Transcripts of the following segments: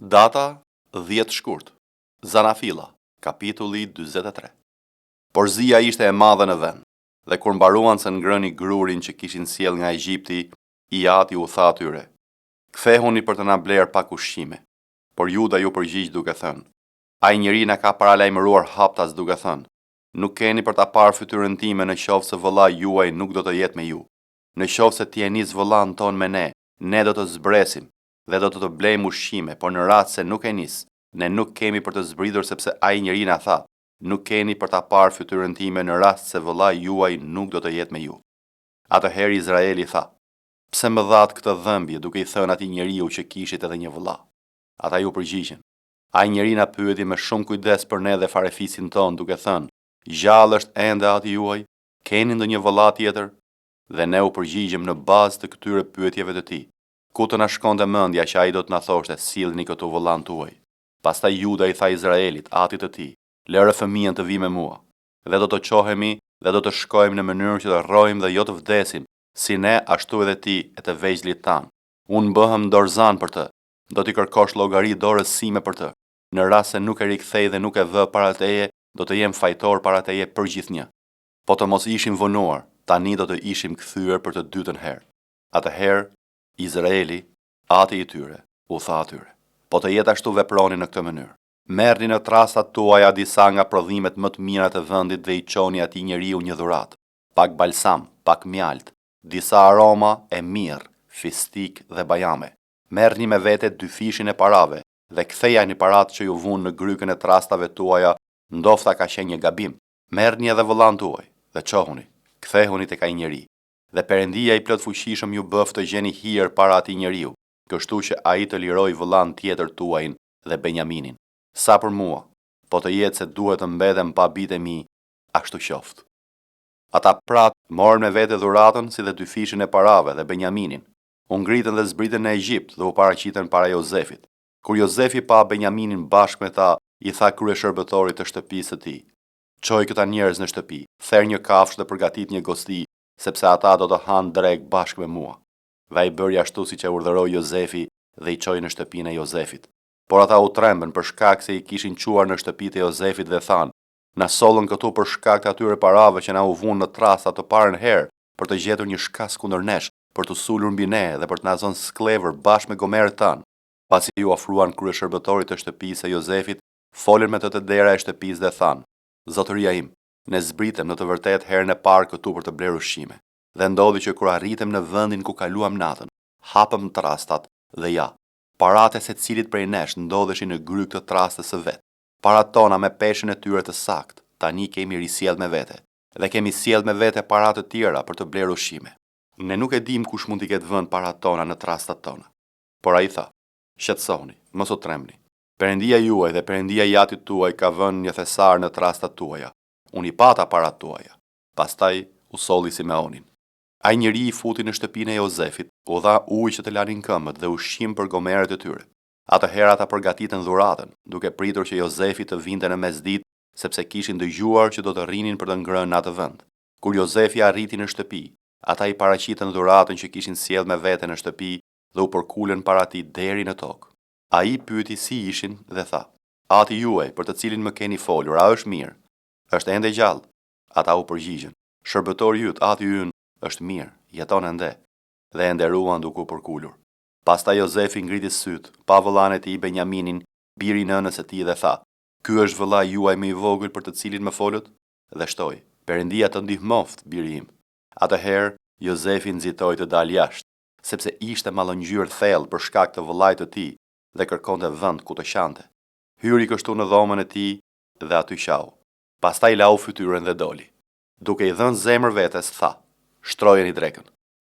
Data 10 shkurt. Zanafilla, kapitulli 43. Por zia ishte e madhe në vend, dhe kur mbaruan se ngrëni grurin që kishin sjell nga Egjipti, i ati u tha atyre: "Kthehuni për të na bler pak ushqime." Por Juda ju përgjigj duke thënë: "Ai njeri na ka paralajmëruar haptas duke thënë: Nuk keni për ta parë fytyrën time në qoftë se vëllai juaj nuk do të jetë me ju. Në qoftë se ti e nis vëllain ton me ne do të zbresim dhe do të blejmë ushqime, por në rast se nuk e nis, ne nuk kemi për të zbritur sepse ai njeri na tha: Nuk keni për ta parë fytyrën time në rast se vëllai juaj nuk do të jetë me ju." Atëherë Izraeli tha: "Pse më dhat këtë dhëmbje duke i thënë atij njeriu që kishit edhe një vëlla?" Ata ju përgjigjen: "Ai njeri na pyeti me shumë kujdes për ne dhe farefisin ton duke thënë: Gjallë është ende ati juaj? Keni ndonjë vëlla tjetër?" Dhe ne u përgjigjem në bazë të këtyre pyetjeve të tij: "Ku të na shkonte mendja që ai do të na thoshte: Sillni këtu vëllan tuaj?" Pastaj Juda i tha Izraelit, atit të tij: "Lëre fëmijën të vi me mua, dhe do të qohemi dhe do të shkojmë në mënyrë që të rrojmë dhe jo të vdesim, si ne ashtu edhe ti e të vegjëlit tan. Unë bëhem dorëzan për të, do t'i kërkosh llogari dorës sime për të. Në rast se nuk e rikthej dhe nuk e vë para teje, do të jem fajtor para teje për gjithnjë. Po të mos ishim vonuar, tani do të ishim kthyer për të dytën herë." Atëherë Izraeli, ati i tyre, u tha atyre: "Po të jetë ashtu veproni në këtë mënyrë. Merrni në trastat tuaja disa nga prodhimet më të mira të vendit dhe i çoni atij njeriu një dhuratë: pak balsam, pak mjalt, disa aroma e mirë, fistik dhe bajame. Merrni me vete 2 fishin e parave dhe kthejani paratë që ju vunë në grykën e trastave tuaja, ndofta ka qenë një gabim. Merrni edhe vëllan tuaj dhe çohuni, kthehuni tek ai njeri. Dhe Perëndia i plot fuqishëm ju bëft të gjeni hir para atij njeriu, kështu që ai të liroj vëllan tjetër tuajin dhe Benjaminin. Sa për mua, po të jetë se duhet të mbetem pa bijtë e mi, ashtu qoftë." Ata prap morën me vete dhuratën si dhe 2 fishin e parave dhe Benjaminin. U ngritën dhe zbritën në Egjipt dhe u paraqitën para Jozefit. Kur Jozefi pa Benjaminin bashkë me ta, i tha kryeshërbëtorit të shtëpisë së tij: "Çoj këta njerëz në shtëpi, therr një kafshë dhe përgatit një gosti, sepse ata do të hanë drek bashkë me mua." Dhe ai bëri ashtu siç e urdhëroi Jozefi dhe i çoi në shtëpinë e Jozefit. Por ata u trembën për shkak se i kishin quar në shtëpitë e Jozefit dhe thanë: "Na sollën këtu për shkak të atyre parave që na u vunë në trasta të parën herë për të gjetur një shkas kundër nesh, për të sulur mbi ne dhe për të na zënë sklevër bashkë me gomerët tanë." Pasi ju ofruan kryeshërbëtorit të shtëpisë e Jozefit, folën me të dera e shtëpisë dhe thanë: "Zotëria im, ne zbritem në të vërtetë herën e parë këtu për të bler ushqime. Dhe ndodhi që kur arritëm në vendin ku kaluam natën, hapëm trastat dhe ja, paratë e secilit prej nesh ndodheshin në gryk të trastës së vet. Paratë tona me peshën e tyre të saktë, tani kemi risjell me vete, dhe kemi sjell me vete paratë të tjera për të bler ushqime. Ne nuk e dim kush mund t'i ketë vënë paratë tona në trastat tona." Por ai tha: "Shqetësoni, mos u trembni. Perëndia juaj dhe Perëndia i atit tuaj ka vënë një thesar në trastat tuaja. Unë i pata paratë tuaja." Pastaj u solli Simeonin. Ai njeri i futi në shtëpinë e Jozefit, u dha ujë që të lanin këmbët dhe ushqim për gomerët e tyre. Atëherë ata përgatitën dhuratën, duke pritur që Jozefi të vinte në mesditë, sepse kishin dëgjuar që do të rrinin për të ngrënë në atë vend. Kur Jozefi arriti në shtëpi, ata i paraqitën dhuratën që kishin sjellë me vete në shtëpi dhe u përkulën para tij deri në tokë. Ai pyeti si ishin dhe tha: "Ati juaj, për të cilin më keni folur, a është mirë? Është ende gjallë?" Ata u përgjigjen: "Shërbëtori yt, ati ynë, është mirë, jeton ende." Dhe e nderuan duke u përkulur. Pastaj Jozefi ngriti syt, pa vëllain e tij Benjaminin, birin e nënës së tij dhe tha: "Ky është vëllai juaj më i vogël për të cilin më folët?" Dhe shtoi: "Perëndia të ndihmoft, biri im." Atëherë Jozefi nxitoi të dalë jashtë, sepse ishte mallëngjyrë thellë për shkak të vëllait të tij dhe kërkonte vend ku të qante. Hyri kështu në dhomën e tij dhe aty qau. Pastaj lau fytyrën dhe doli. Duke i dhënë zemër vetes, tha: "Shtrojeni drekën."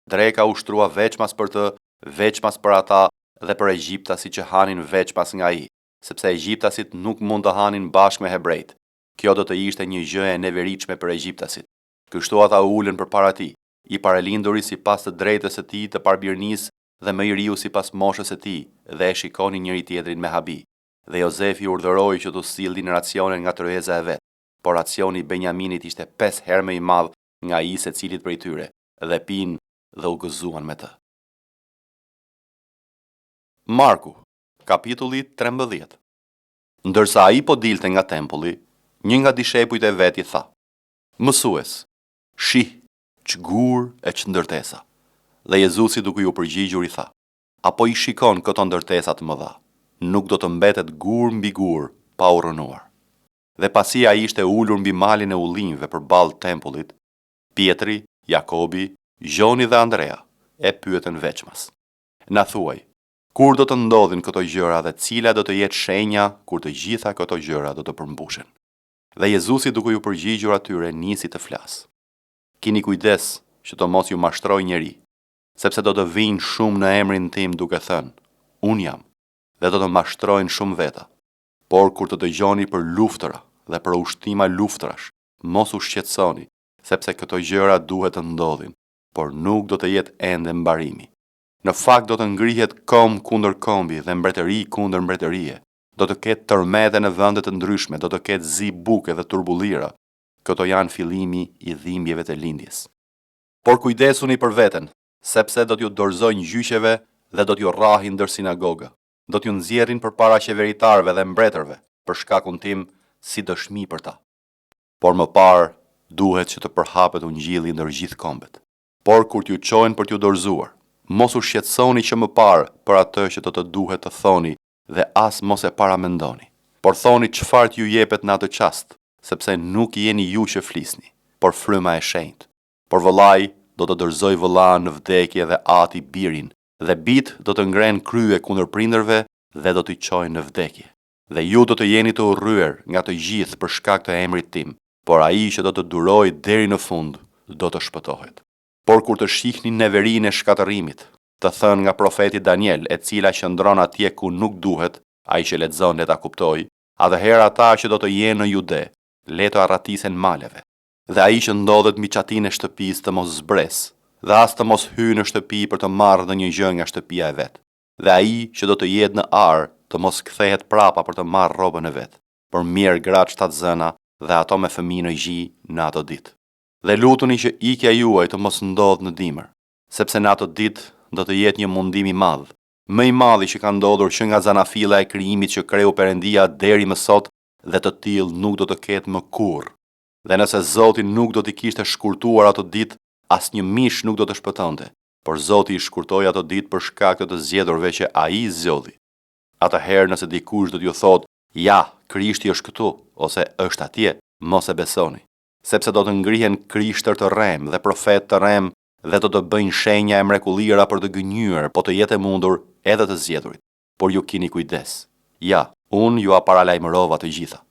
Dreka ushtrua veçmas për të, veçmas për ata dhe për egjiptasit që hanin veçmas nga ai, sepse egjiptasit nuk mund të hanin bashkë me hebrejt. Kjo do të ishte një gjë e neveritshme për egjiptasit. Kështu ata ulën përpara tij, i paralinduri sipas të drejtës së tij të parbirnisë dhe më i riu sipas moshës së tij, dhe e shikonin njëri tjetrin me habi. Dhe Jozefi urdhëroi që të sillnin racionin nga tryeza e vet, por racioni i Benjaminit ishte 5 herë më i madh nga ai secilit prej tyre, dhe pinë dhe u gëzuan me të. Marku, Kapitulli 13. Ndërsa ai po dilte nga tempulli, një nga dishepujt e vet I tha: Mësues, shih, çgur e ç'ndërtesa. Dhe Jezusi duke ju përgjigjur I tha: Apo I shikon këto ndërtesa të mëdha, nuk do të mbetet gur mbi gur pa u rënuar. Dhe pasi ai ishte ulur mbi malin e ullinjve përballë tempullit, Pietri, Jakobi, Gjoni dhe Andrea e pyetën veçmas: Na thuaj, kur do të ndodhin këto gjëra dhe cila do të jetë shenja kur të gjitha këto gjëra do të përmbushen? Dhe Jezusi duke ju përgjigjur atyre nisi të flas: Kini kujdes që të mos ju mashtrojë njeri, sepse do të vinë shumë në emrin tim duke thënë: Unë jam, dhe do të mashtrojnë shumë veta. Por kur të dëgjoni për luftëra dhe për ushtima luftrash, mos u shqetësoni, sepse këto gjëra duhet të ndodhin, por nuk do të jetë ende mbarimi. Në fakt do të ngrihet kom kundër kombi dhe mbretëri kundër mbretërie. Do të ketë tërmete në vende të ndryshme, do të ketë zi buke dhe turbullira. Këto janë fillimi I dhimbjeve të lindjes. Por kujdesuni për veten, sepse do t'ju dorëzojnë gjyqeve dhe do t'ju rrahin ndër sinagoga. Do t'ju nxjerrin përpara qeveritarëve dhe mbretërve për shkakun tim si dëshmi për ta. Por më parë duhet që të përhapet ungjilli ndër gjithë kombet. Por kur t'ju çojnë për t'ju dorëzuar, mos u shqetësoni që më parë për atë që do të duhet të thoni dhe as mos e paramendoni. Por thoni çfarë t'ju jepet në atë çast, sepse nuk jeni ju që flisni, por fryma e shenjtë. Por vëllai do të dorëzoj vëllain në vdekje dhe ati birin, dhe bit do të ngrenë krye kundër prindërve dhe do t'i çojnë në vdekje. Dhe ju do të jeni të urryer nga të gjithë për shkak të emrit tim, por ai që do të durojë deri në fund do të shpëtohet. Por kur të shihni neverinë e shkatërimit, të thënë nga profeti Daniel, e cila qëndron atje ku nuk duhet, ai që lexon le ta kuptoj, atëherë ata që do të jenë në Jude, le të arratisen maleve. Dhe ai që ndodhet mbi çatinë e shtëpisë të mos zbres, dhe as të mos hyjë në shtëpi për të marrë ndonjë gjë nga shtëpia e vet. Dhe ai që do të jetë në ar, të mos kthehet prapa për të marrë rrobën e vet, por mirë gratë shtatzëna dhe ato me fëmijë në gji në ato ditë. Dhe lutuni që ikja juaj të mos ndodhë në dimër, sepse në ato ditë do të jetë një mundim I madh, më I madhi që ka ndodhur që nga zanafilla e krijimit që kreu Perëndia deri më sot, dhe të tillë nuk do të ketë më kurrë. Dhe nëse Zoti nuk do t'i kishte shkurtuar ato ditë, asnjë mish nuk do të shpëtonte, por Zoti I shkurtoi ato ditë për shkak të të zgjedhurve që ai zgjodhi. Atëherë nëse dikush do t'ju thotë, ja, Krishti është këtu ose është atje, mos e besoni, sepse do të ngrihen krishtër të rrem dhe profet të rrem dhe do të bëjnë shenja e mrekullira për të gënjur, po të jetë mundur edhe të zgjedhurit. Por ju keni kujdes. Ja, unë ju paralajmërova të gjitha.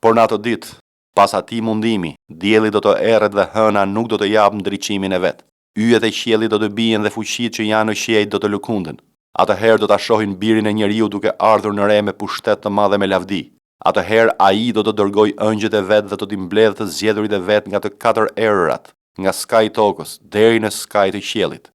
Por në ato ditë, pas atij mundimi, dielli do të erret dhe hëna nuk do të japë ndriçimin e vet. Yjet e qiellit do të bien dhe fuqitë që janë në qiell do të lëkunden. Atëherë do ta shohin birin e njeriu duke ardhur në re me pushtet të madh dhe me lavdi. Atëherë ai do të dërgoj ëngjët e vet dhe do t'i mbledh të zgjedhurit e vet nga të katër erërat, nga skaj I tokës deri në skaj të qiellit.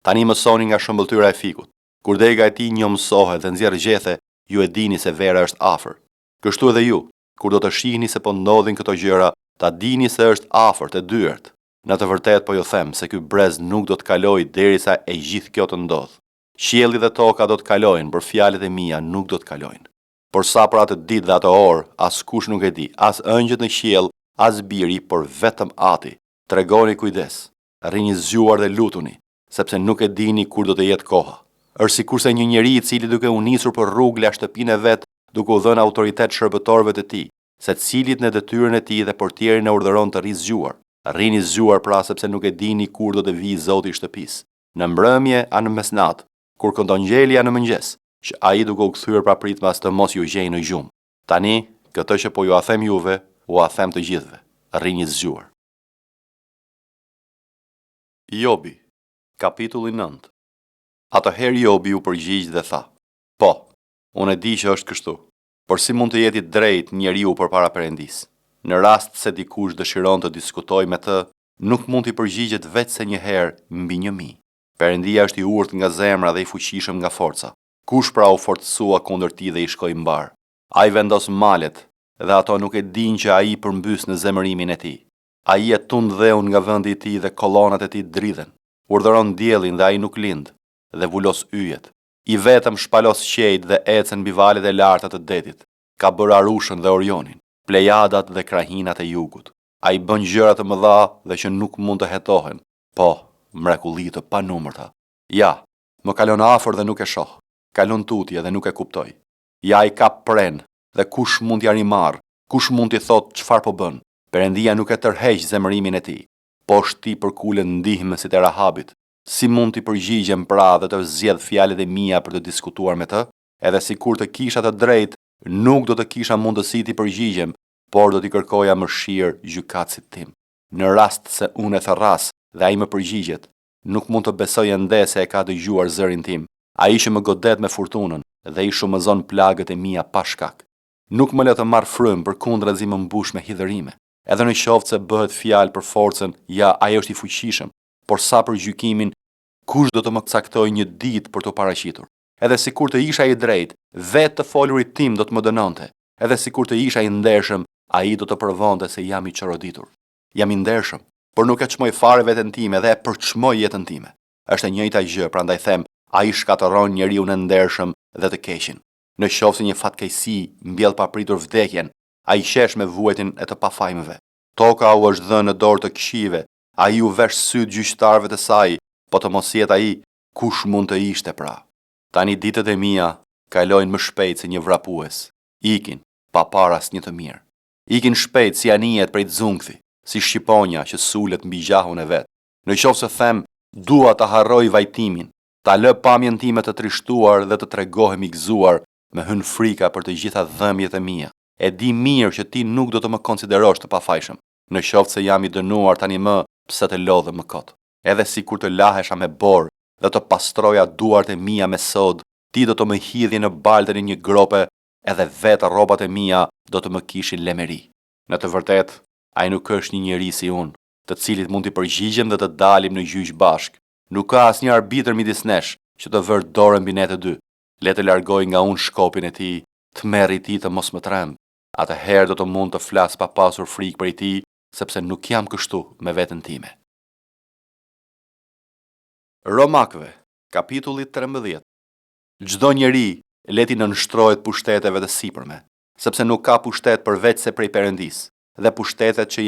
Tani mësoni nga shëmbëltyra e fikut. Kur dega e tij njomsohet dhe nxjerr gjethe, ju e dini se vera është afër. Kështu edhe ju, kur do të shihni se po ndodhin këto gjëra, ta dini se është afërt e dyert. Në të vërtetë po ju them se ky brez nuk do të kalojë derisa e gjithë kjo të ndodhë. Qielli dhe toka do të kalojnë, por fjalët e mia nuk do të kalojnë. Por sa për atë ditë dhe atë orë, askush nuk e di, as ëngjët në qiell, as biri, por vetëm Ati. Tregoni kujdes, rrini zgjuar dhe lutuni, sepse nuk e dini kur do të jetë koha. Është sikurse një njeri I cili duke u nisur për rrugë la shtëpinë e vet, duke u dhënë autoritet shërbëtorëve të tij, secilit në detyrën e tij dhe portierin e urdhëron të rrisë zgjuar. Rrini zgjuar pra sepse nuk e dini kur do të vijë Zoti I shtëpisë, në mbrëmje a në mesnatë, kur këndon ngjelja në mëngjes, që ai duke u kthyer pra pritmas të mos ju gjejë në gjumë. Tani, këtë që po ju a them juve, u a them të gjithëve. Rrini zgjuar. Jobi, kapitulli 9. Atëherë Jobi u përgjigj dhe tha: Po, unë e di që është kështu, por si mund të jeti drejt njeriu përpara Perëndisë? Në rast se dikush dëshiron të diskutojë me të, nuk mund t'i përgjigjet vetë se një herë mbi 1000. Perëndia është I urtë nga zemra dhe I fuqishëm nga forca. Kush pra u forcësua kundër tij dhe I shkoi mbar? Ai vendos malet dhe ato nuk e dinë që ai përmbys në zemërimin e tij. Ai e tund dheun nga vendi I tij dhe kollonat e tij dridhen. Urdhëron diellin dhe ai nuk lind, dhe vulos yjet. I vetëm shpalos qejt dhe ecën mbi valet e larta të detit, ka bërë Arushën dhe Orionin, Plejadat dhe krahinat e jugut. Ai bën gjëra të mëdha dhe që nuk mund të hetohen, po, mrekulli të panumërta. Ja, më kalon afër dhe nuk e shoh, kalon tutje dhe nuk e kuptoj. Ja, i ka pren dhe kush mund t'ja rimarr, kush mund t'i thot çfarë po bën. Perëndia nuk e tërheq zemërimin e tij. Po shti për kulën ndihmësit e Rahabit. Si mund t'i përgjigjem pra dhe të zgjedh fjalët e mia për të diskutuar me të? Edhe sikur të kisha të drejtë, nuk do të kisha mundësi t'i përgjigjem, por do t'i kërkoja mëshirë gjykatësit tim. Në rast se unë e therras dhe ai më përgjigjet, nuk mund të besoj ende se e ka dëgjuar zërin tim. Ai që më godet me furtunën dhe i shumëzon plagët e mia pa shkak. Nuk më le të marr frymë përkundrazi më mbush me hidhërime. Edhe në qoftë se bëhet fjalë për forcën, ja, ai është i fuqishëm, por sa për gjykimin, kush do të më caktoj një ditë për të paraqitur? Edhe sikur të isha i drejtë, vetë të folurit tim do të më dënonte. Edhe sikur të isha i ndershëm, ai do të provonte se jam i çoroditur. Jam i ndershëm, por nuk e çmoj fare veten time dhe e përçmoj jetën time. Është e njëjta gjë, prandaj them, ai shkatërron njeriu në ndershëm dhe të keqin. Në qoftë se një fatkeqësi mbjell papritur vdekjen, ai qesh me vuajtjen e të pafajmëve. Toka u është dhënë në dorë të këqive, ai u vesh syt gjyqtarëve të saj, po të mos jetë ai, kush mund të ishte pra? Tani ditët e mia kalojnë më shpejt se një vrapues. Ikin, pa para asnjë të mirë. Ikin shpejt si anijet prej zungthi, si shqiponja që sulet mbi gjahun e vet. Në qoftë se them, dua ta harroj vajtimin, ta lë pamjen time të trishtuar dhe të tregohem i gëzuar, me hyn frika për të gjitha dhëmjet e mia. E di mirë që ti nuk do të më konsiderosh të pafajshëm. Në qoftë se jam i dënuar tani më, pse të lodhe më kot. Edhe sikur të lahesha me borë dhe të pastroja duart e mia me sod, ti do të më hidhje në baltën e një grope, edhe vetë rrobat e mia do të më kishin lemeri. Në të vërtetë, ai nuk është një njeri si unë, të cilit mund t'i përgjigjem dhe të dalim në gjyq bashk. Nuk ka asnjë arbitër midis nesh që të vërë dorën mbi ne të dy. Le të largoj nga unë shkopin e tij, të merri ti të mos më tremb. Atëherë do të mund të flas pa pasur frikë për ti, sepse nuk jam kështu me veten time. Romakëve, kapitulli 13. Çdo njeri leti nënshtrohet pushteteve të sipërme, sepse nuk ka pushtet përveç se prej Perëndis, dhe pushtetet që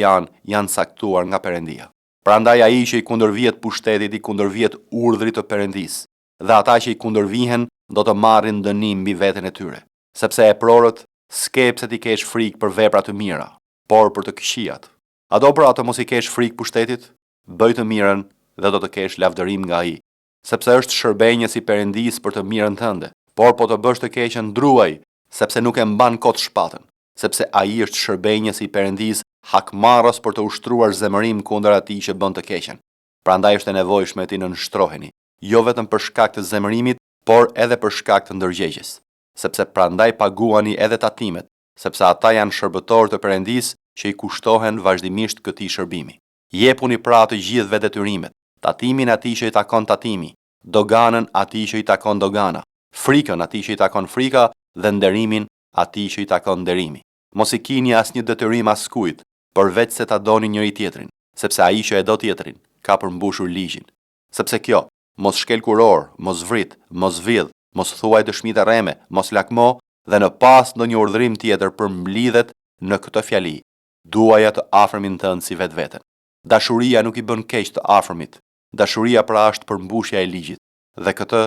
janë saktuar nga Perëndia. Prandaj ai që i kundërvihet pushtetit i kundërvihet urdhrit të Perëndis, dhe ata që i kundërvihen do të marrin dënim mbi veten e tyre, sepse e prorët s'ke pse ti kesh frikë për vepra të mira, por për të këqijat. A do pra të mos i kesh frikë pushtetit? Bëj të mirën dhe do të kesh lavdërim nga ai, sepse është shërbënjës i Perëndis për të mirën tënde. Por po të bësh të keqen ndruaj, sepse nuk e mban kot shpatën, sepse ai është shërbënjës i Perëndis, hakmarrës për të ushtruar zemërim kundër atij që bën të keqen. Prandaj është e nevojshme ti nënshtroheni, jo vetëm për shkak të zemërimit, por edhe për shkak të ndërgjegjes, sepse prandaj paguani edhe tatimet, sepse ata janë shërbëtorë të Perëndis që i kushtohen vazhdimisht këtij shërbimi. Jepuni pra të gjithëve detyrimet, tatimin atij që i takon tatimi, doganën atij që i takon dogana, frikën atij që i takon frika dhe nderimin atij që i takon nderimi. Mos i kini asnjë detyrim askujt, përveç se ta doni njëri tjetrin, sepse ai që e do tjetrin ka përmbushur ligjin. Sepse kjo, mos shkel kuror, mos vrit, mos vidh, mos thuaj dëshmi të rreme, mos lakmo dhe në pas ndonjë urdhërim tjetër përmblidhet në këtë fjali: duaja të afërmin tënd si vetveten. Dashuria nuk i bën keq të afërmit. Dashuria pra është përmbushja e ligjit, dhe këtë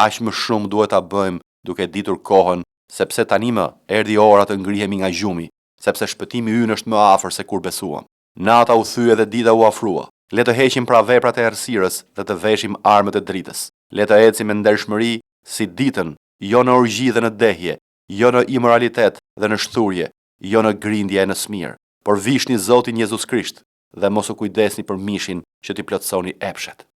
aq më shumë duhet ta bëjmë duke ditur kohën, sepse tani më erdhi ora të ngrihemi nga gjumi, sepse shpëtimi ynë është më afër se kur besuam. Nata u thye dhe dita u afrua. Le të heqim pra veprat e errësirës dhe të veshim armët e dritës. Le të ecim me ndershmëri si ditën, jo në orgji dhe në dehje, jo në imoralitet dhe në shturje, jo në grindje e në smir, por vishni Zotin Jezus Krisht dhe mos u kujdesni për mishin që t'i plotësoni epshet.